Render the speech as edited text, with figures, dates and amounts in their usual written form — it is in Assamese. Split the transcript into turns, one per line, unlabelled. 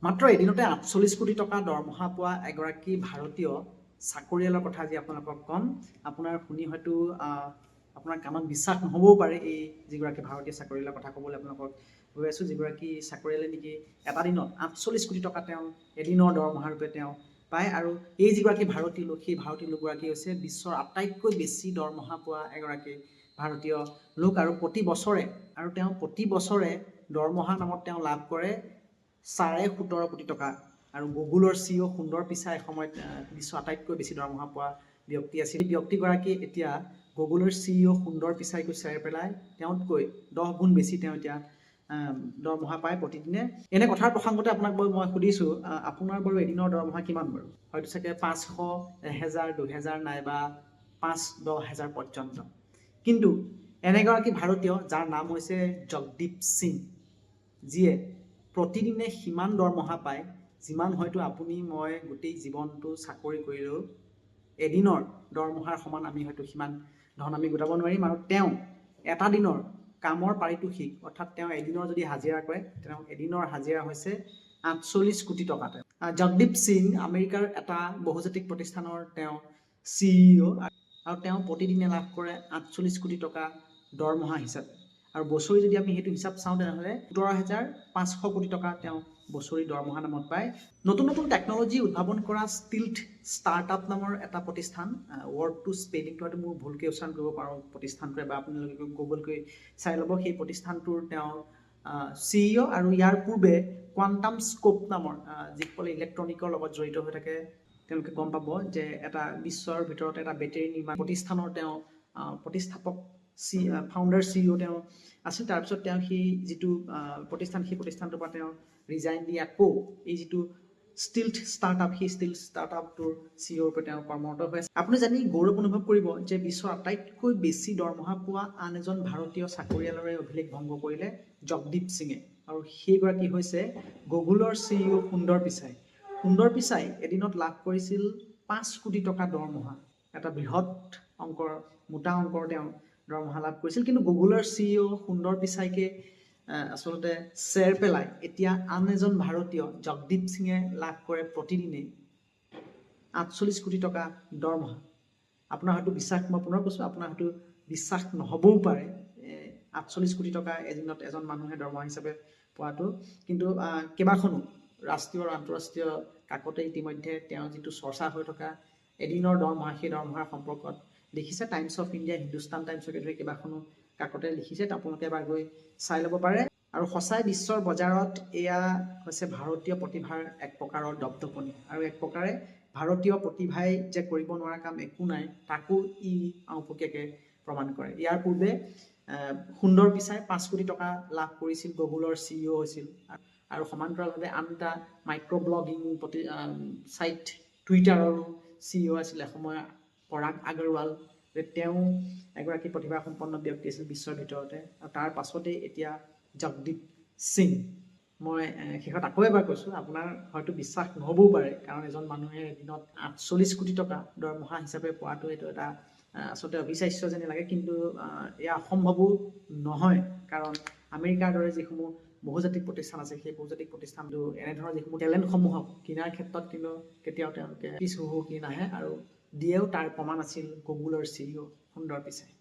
মাত্ৰ এদিনতে ৪৮ কোটি টকা দৰমহা পোৱা এগৰাকী ভাৰতীয় চাকৰিয়ালৰ কথা আজি আপোনালোকক ক'ম। আপোনাৰ শুনি হয়তো আপোনাৰ কাণত বিশ্বাস নহ'বও পাৰে এই যিগৰাকী ভাৰতীয় চাকৰিয়ালৰ কথা ক'বলৈ আপোনালোকক গৈ আছোঁ, যিগৰাকী চাকৰিয়ালে নেকি এটা দিনত ৪৮ কোটি টকা তেওঁ এদিনৰ দৰমহা ৰূপে তেওঁ পায়। আৰু এই যিগৰাকী ভাৰতীয় লোক, সেই ভাৰতীয় লোকগৰাকী হৈছে বিশ্বৰ আটাইতকৈ বেছি দৰমহা পোৱা এগৰাকী ভাৰতীয় লোক। আৰু প্ৰতি বছৰে দৰমহা নামত তেওঁ লাভ কৰে 17.5 কোটি টকা। আৰু গুগলৰ CEO সুন্দৰ পিচাই এসময়ত বিশ্বৰ আটাইতকৈ বেছি দৰমহা পোৱা ব্যক্তি আছিল। এই ব্যক্তিগৰাকী এতিয়া গুগলৰ CEO সুন্দৰ পিচাইকো চেৰ পেলাই তেওঁতকৈ 10 গুণ বেছি তেওঁ এতিয়া দৰমহা পায় প্ৰতিদিনে। এনে কথাৰ প্ৰসংগতে আপোনাক মই সুধিছোঁ, আপোনাৰ বাৰু এদিনৰ দৰমহা কিমান বাৰু? হয়তো চাগে 500, 1000, 2000 নাইবা 5-10 হাজাৰ পৰ্যন্ত। কিন্তু এনেগৰাকী ভাৰতীয় যাৰ নাম হৈছে জগদীপ সিং, যিয়ে প্ৰতিদিনে সিমান দৰমহা পায় যিমান হয়তো আপুনি মই গোটেই জীৱনটো চাকৰি কৰিলেও এদিনৰ দৰমহাৰ সমান আমি হয়তো সিমান ধন আমি গোটাব নোৱাৰিম। আৰু তেওঁ এটা দিনৰ কামৰ পাৰিতোষিক, অৰ্থাৎ তেওঁ এদিনৰ যদি হাজিৰা কৰে, তেওঁ এদিনৰ হাজিৰা হৈছে 48 কোটি টকা। জগদীপ সিং আমেৰিকাৰ এটা বহুজাতিক প্ৰতিষ্ঠানৰ তেওঁ CEO, আৰু তেওঁ প্ৰতিদিনে লাভ কৰে 48 কোটি টকা দৰমহা হিচাপে। আৰু বছৰি যদি আমি সেইটো হিচাপ চাওঁ তেনেহ'লে 17,500 কোটি টকা তেওঁ বছৰি দৰমহা নামত পায়। নতুন টেকন'লজি উদ্ভাৱন কৰা ষ্টিল্থ ষ্টাৰ্টআপ নামৰ এটা প্ৰতিষ্ঠান, ৱৰ্ডটো স্পেলিংটো হয়তো মোৰ ভুলকৈ উচ্চাৰণ কৰিব পাৰোঁ প্ৰতিষ্ঠানটোৱে, বা আপোনালোকে গুগলকৈ চাই ল'ব। সেই প্ৰতিষ্ঠানটোৰ তেওঁ CEO, আৰু ইয়াৰ পূৰ্বে কোৱাণ্টাম স্কোপ নামৰ যিসকলে ইলেক্ট্ৰনিকৰ লগত জড়িত হৈ থাকে তেওঁলোকে গম পাব যে এটা বিশ্বৰ ভিতৰত এটা বেটেৰী নিৰ্মাণ প্ৰতিষ্ঠানৰ তেওঁ প্ৰতিষ্ঠাপক ফাউণ্ডাৰ CEO তেওঁ আছিল। তাৰপিছত তেওঁ সেই যিটো সেই প্ৰতিষ্ঠানটোৰ পৰা তেওঁ ৰিজাইন দি আকৌ এই যিটো ষ্টিল্থ ষ্টাৰ্টআপ, সেই ষ্টিল্থ ষ্টাৰ্টআপটোৰ CEO ৰূপে তেওঁ কৰ্মৰত হৈ আছে। আপুনি জানি গৌৰৱ অনুভৱ কৰিব যে বিশ্বৰ আটাইতকৈ বেছি দৰমহা পোৱা আন এজন ভাৰতীয় চাকৰিয়ালৰে অভিলেখ ভংগ কৰিলে জগদীপ সিঙে, আৰু সেইগৰাকী হৈছে গুগলৰ CEO সুন্দৰ পিচাই। সুন্দৰ পিচাই এদিনত লাভ কৰিছিল 5 কোটি টকা দৰমহা, এটা বৃহৎ অংকৰ, মোটা অংকৰ তেওঁ দৰমহা লাভ কৰিছিল। কিন্তু গুগলৰ CEO সুন্দৰ পিচাইকে আচলতে চেৰ পেলাই এতিয়া আন এজন ভাৰতীয় জগদীপ সিঙে লাভ কৰে প্ৰতিদিনে 48 কোটি টকা দৰমহা। আপোনাৰ হয়তো বিশ্বাস, মই পুনৰ কৈছোঁ, আপোনাৰ হয়তো বিশ্বাস নহ'বও পাৰে 48 কোটি টকা এদিনত এজন মানুহে দৰমহা হিচাপে পোৱাটো। কিন্তু কেইবাখনো ৰাষ্ট্ৰীয় আৰু আন্তঃৰাষ্ট্ৰীয় কাকতে ইতিমধ্যে তেওঁ যিটো চৰ্চা হৈ থকা এদিনৰ দৰমহা, সেই দৰমহাৰ সম্পৰ্কত লিখিছে। টাইমছ অফ ইণ্ডিয়া, হিন্দুস্তান টাইমছকে ধৰি কেইবাখনো কাকতে লিখিছে, আপোনালোকে এবাৰ গৈ চাই ল'ব পাৰে। আৰু সঁচাই বিশ্বৰ বজাৰত এয়া হৈছে ভাৰতীয় প্ৰতিভাৰ এক প্ৰকাৰৰ দপদপনি, আৰু এক প্ৰকাৰে ভাৰতীয় প্ৰতিভাই যে কৰিব নোৱাৰা কাম একো নাই তাকো ই আওপকীয়াকৈ প্ৰমাণ কৰে। ইয়াৰ পূৰ্বে সুন্দৰ পিচাই 5 কোটি টকা লাভ কৰিছিল, গুগলৰ CEO হৈছিল, আৰু সমান্তৰালভাৱে আন এটা মাইক্ৰ' ব্লগিং ছাইট টুইটাৰৰো CEO আছিল এসময় পৰাগ আগৰৱাল। তেওঁ এগৰাকী প্ৰতিভাসম্পন্ন ব্যক্তি আছিল বিশ্বৰ ভিতৰতে, আৰু তাৰ পাছতেই এতিয়া জগদীপ সিং। মই শেষত আকৌ এবাৰ কৈছোঁ, আপোনাৰ হয়তো বিশ্বাস নহ'বও পাৰে, কাৰণ এজন মানুহে এদিনত 48 কোটি টকা দৰমহা হিচাপে পোৱাটো এইটো এটা আচলতে অবিশ্বাস্য যেন লাগে। কিন্তু এয়া অসম্ভৱো নহয়, কাৰণ আমেৰিকাৰ দৰে যিসমূহ বহুজাতিক প্ৰতিষ্ঠান আছে, সেই বহুজাতিক প্ৰতিষ্ঠানটো এনেধৰণৰ যিসমূহ টেলেণ্টসমূহক কিনাৰ ক্ষেত্ৰত কিন্তু কেতিয়াও তেওঁলোকে পিছ হুহুকি নাহে, আৰু দিয়েও। তাৰ প্ৰমাণ আছিল গুগলৰ CEO সুন্দৰ পিচাই।